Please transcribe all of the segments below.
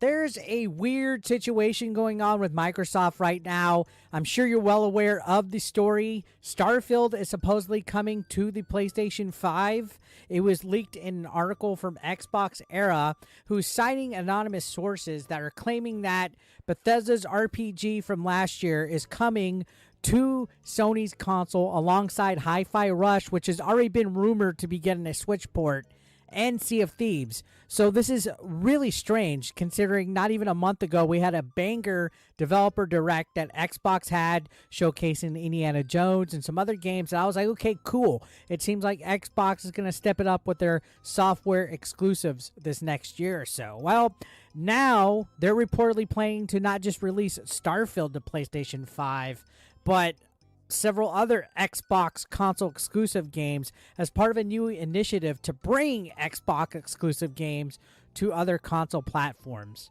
There's a weird situation going on with Microsoft right now. I'm sure you're well aware of the story. Starfield is supposedly coming to the PlayStation 5. It was leaked in an article from Xbox Era, who's citing anonymous sources that are claiming that Bethesda's RPG from last year is coming to Sony's console alongside Hi-Fi Rush, which has already been rumored to be getting a Switch port, and Sea of Thieves. So this is really strange, considering not even a month ago we had a banger developer direct that Xbox had showcasing Indiana Jones and some other games, and I was like, okay, cool. It seems like Xbox is going to step it up with their software exclusives this next year or so. Well, now they're reportedly planning to not just release Starfield to PlayStation 5, but several other Xbox console exclusive games as part of a new initiative to bring Xbox exclusive games to other console platforms.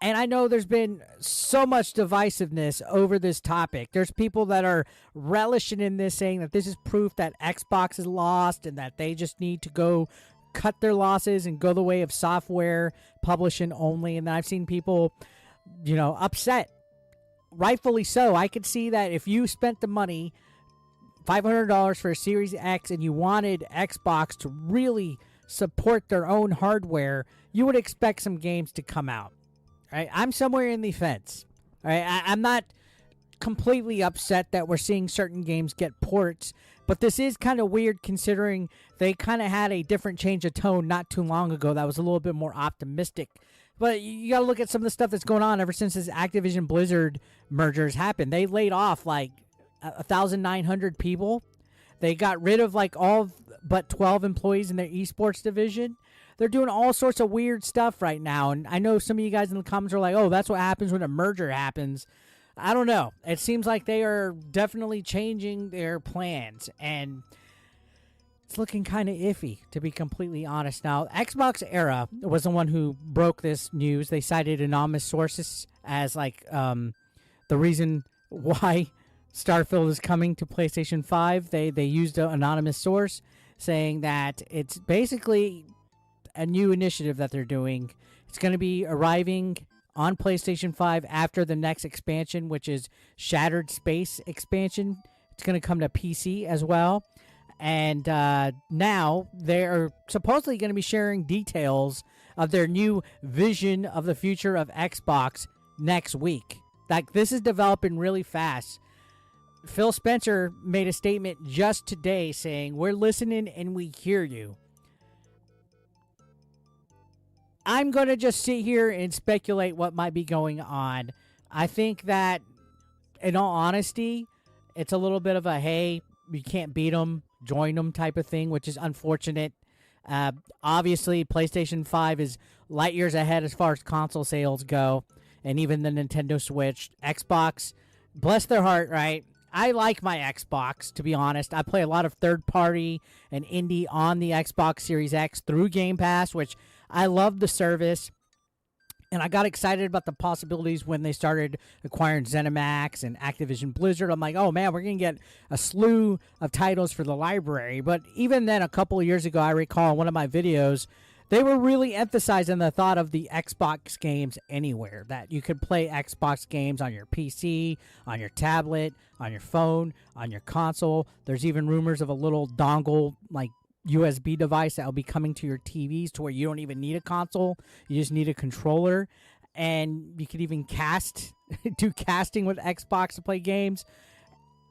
And I know there's been so much divisiveness over this topic. There's people that are relishing in this, saying that this is proof that Xbox is lost and that they just need to go cut their losses and go the way of software publishing only. And then I've seen people, upset. Rightfully so. I could see that if you spent the money, $500 for a Series X, and you wanted Xbox to really support their own hardware, you would expect some games to come out. Right? I'm somewhere in the fence. Right? I'm not completely upset that we're seeing certain games get ports, but this is kind of weird considering they kind of had a different change of tone not too long ago that was a little bit more optimistic. But you got to look at some of the stuff that's going on ever since this Activision Blizzard mergers happened. They laid off like 1,900 people. They got rid of like all but 12 employees in their esports division. They're doing all sorts of weird stuff right now. And I know some of you guys in the comments are like, oh, that's what happens when a merger happens. I don't know. It seems like they are definitely changing their plans. And it's looking kind of iffy, to be completely honest. Now, Xbox Era was the one who broke this news. They cited anonymous sources as like the reason why Starfield is coming to PlayStation 5. They used an anonymous source saying that it's basically a new initiative that they're doing. It's going to be arriving on PlayStation 5 after the next expansion, which is Shattered Space expansion. It's going to come to PC as well. And now they're supposedly going to be sharing details of their new vision of the future of Xbox next week. Like, this is developing really fast. Phil Spencer made a statement just today saying, we're listening and we hear you. I'm going to just sit here and speculate what might be going on. I think that, in all honesty, it's a little bit of a, hey, you can't beat them, join them type of thing, which is unfortunate. Obviously, PlayStation 5 is light years ahead as far as console sales go, and even the Nintendo Switch. Xbox, bless their heart, right? I like my Xbox, to be honest. I play a lot of third-party and indie on the Xbox Series X through Game Pass, which I love the service. And I got excited about the possibilities when they started acquiring ZeniMax and Activision Blizzard. I'm like, oh, man, we're going to get a slew of titles for the library. But even then, a couple of years ago, I recall in one of my videos, they were really emphasizing the thought of the Xbox games anywhere, that you could play Xbox games on your PC, on your tablet, on your phone, on your console. There's even rumors of a little dongle, like, USB device that will be coming to your TVs to where you don't even need a console. You just need a controller. And you could even do casting with Xbox to play games.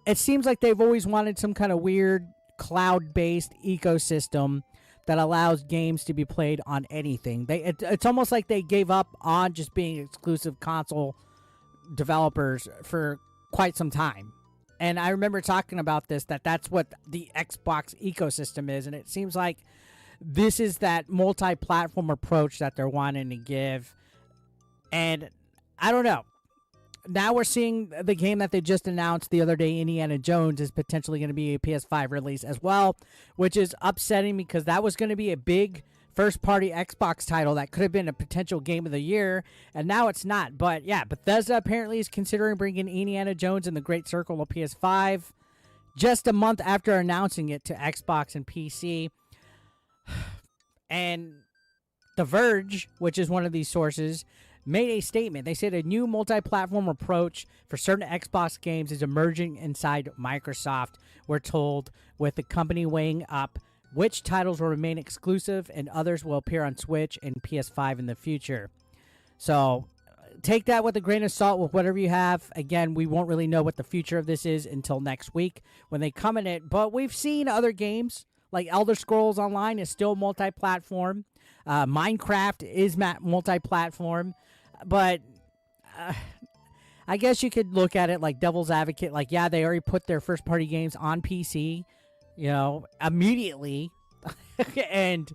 It seems like they've always wanted some kind of weird cloud-based ecosystem that allows games to be played on anything. It's almost like they gave up on just being exclusive console developers for quite some time. And I remember talking about this, that's what the Xbox ecosystem is. And it seems like this is that multi-platform approach that they're wanting to give. And I don't know. Now we're seeing the game that they just announced the other day, Indiana Jones, is potentially going to be a PS5 release as well, which is upsetting because that was going to be a big first-party Xbox title that could have been a potential game of the year, and now it's not. But yeah, Bethesda apparently is considering bringing Indiana Jones and the Great Circle to PS5 just a month after announcing it to Xbox and PC. And The Verge, which is one of these sources, made a statement. They said a new multi-platform approach for certain Xbox games is emerging inside Microsoft, we're told, with the company weighing up which titles will remain exclusive and others will appear on Switch and PS5 in the future. So take that with a grain of salt with whatever you have. Again, we won't really know what the future of this is until next week when they come in it. But we've seen other games like Elder Scrolls Online is still multi-platform. Minecraft is multi-platform. But I guess you could look at it like devil's advocate. Like, yeah, they already put their first-party games on PC, immediately. And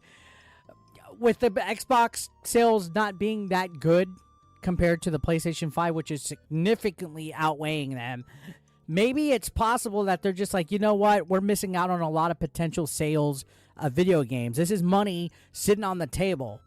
with the Xbox sales not being that good compared to the PlayStation 5, which is significantly outweighing them, maybe it's possible that they're just like, you know what, we're missing out on a lot of potential sales of video games. This is money sitting on the table.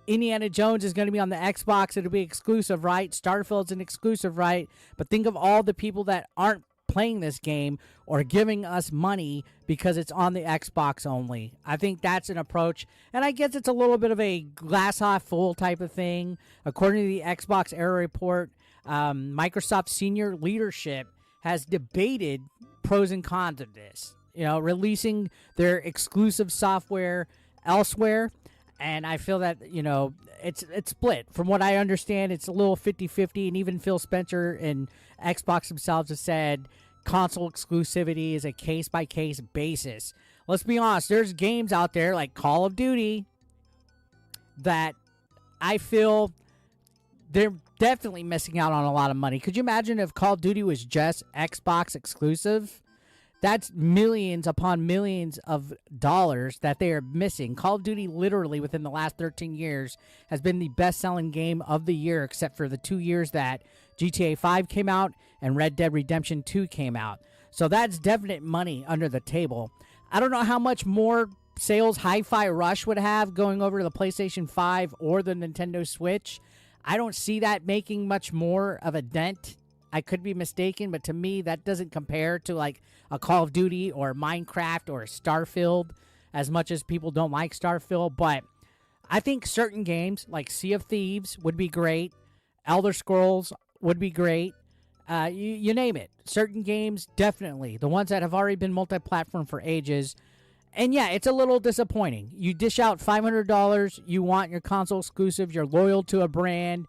Indiana Jones is going to be on the Xbox. It'll be exclusive, right? Starfield's an exclusive, right? But think of all the people that aren't playing this game or giving us money because it's on the Xbox only. I think that's an approach, and I guess it's a little bit of a glass half full type of thing. According to the Xbox Era Report, Microsoft senior leadership has debated pros and cons of this, releasing their exclusive software elsewhere. And I feel that, it's split. From what I understand, it's a little 50-50, and even Phil Spencer and Xbox themselves have said console exclusivity is a case-by-case basis. Let's be honest, there's games out there like Call of Duty that I feel they're definitely missing out on a lot of money. Could you imagine if Call of Duty was just Xbox exclusive? That's millions upon millions of dollars that they are missing. Call of Duty literally within the last 13 years has been the best-selling game of the year, except for the 2 years that GTA 5 came out and Red Dead Redemption 2 came out. So that's definite money under the table. I don't know how much more sales Hi-Fi Rush would have going over to the PlayStation 5 or the Nintendo Switch. I don't see that making much more of a dent. I could be mistaken, but to me, that doesn't compare to like a Call of Duty or Minecraft or Starfield, as much as people don't like Starfield. But I think certain games like Sea of Thieves would be great. Elder Scrolls would be great. You name it. Certain games, definitely. The ones that have already been multi-platform for ages. And yeah, it's a little disappointing. You dish out $500. You want your console exclusive. You're loyal to a brand.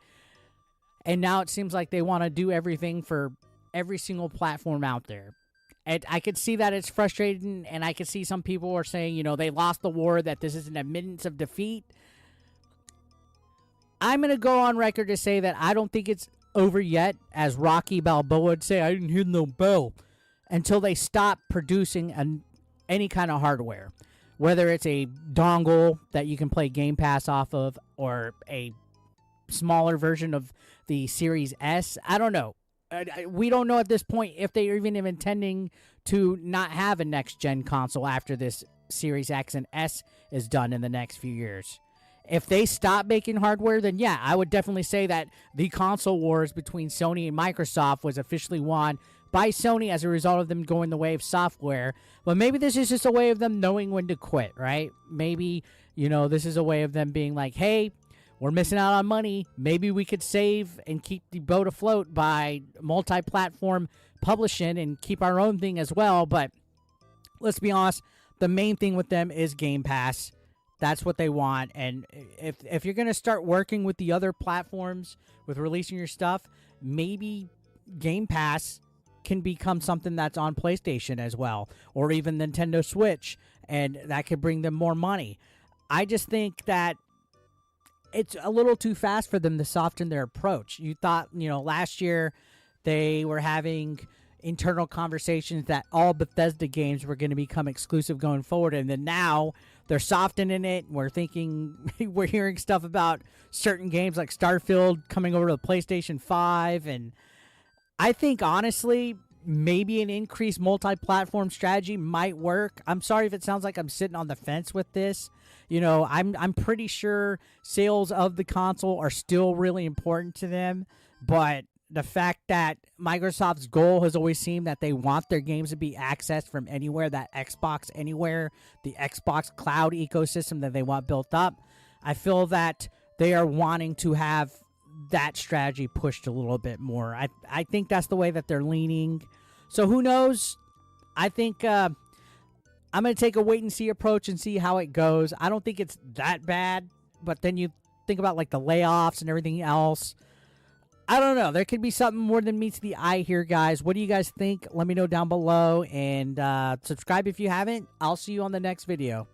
And now it seems like they want to do everything for every single platform out there. And I could see that it's frustrating, and I could see some people are saying, they lost the war, that this is an admittance of defeat. I'm going to go on record to say that I don't think it's over yet, as Rocky Balboa would say, I didn't hear no bell, until they stop producing any kind of hardware. Whether it's a dongle that you can play Game Pass off of, or a smaller version of the Series S. I don't know. We don't know at this point if they're even intending to not have a next-gen console after this Series X and S is done in the next few years. If they stop making hardware, then yeah, I would definitely say that the console wars between Sony and Microsoft was officially won by Sony as a result of them going the way of software. But maybe this is just a way of them knowing when to quit, right? Maybe, this is a way of them being like, hey, we're missing out on money. Maybe we could save and keep the boat afloat by multi-platform publishing and keep our own thing as well. But let's be honest, the main thing with them is Game Pass. That's what they want. And if you're going to start working with the other platforms with releasing your stuff, maybe Game Pass can become something that's on PlayStation as well, or even Nintendo Switch, and that could bring them more money. I just think that it's a little too fast for them to soften their approach. You thought, last year they were having internal conversations that all Bethesda games were going to become exclusive going forward, and then now they're softening it. We're hearing stuff about certain games like Starfield coming over to the PlayStation 5, and I think, honestly, maybe an increased multi-platform strategy might work. I'm sorry if it sounds like I'm sitting on the fence with this. I'm pretty sure sales of the console are still really important to them, but the fact that Microsoft's goal has always seemed that they want their games to be accessed from anywhere, that Xbox Anywhere, the Xbox Cloud ecosystem that they want built up, I feel that they are wanting to have that strategy pushed a little bit more. I think that's the way that they're leaning. So who knows? I think I'm going to take a wait and see approach and see how it goes. I don't think it's that bad, but then you think about like the layoffs and everything else. I don't know. There could be something more than meets the eye here, guys. What do you guys think? Let me know down below, and subscribe if you haven't. I'll see you on the next video.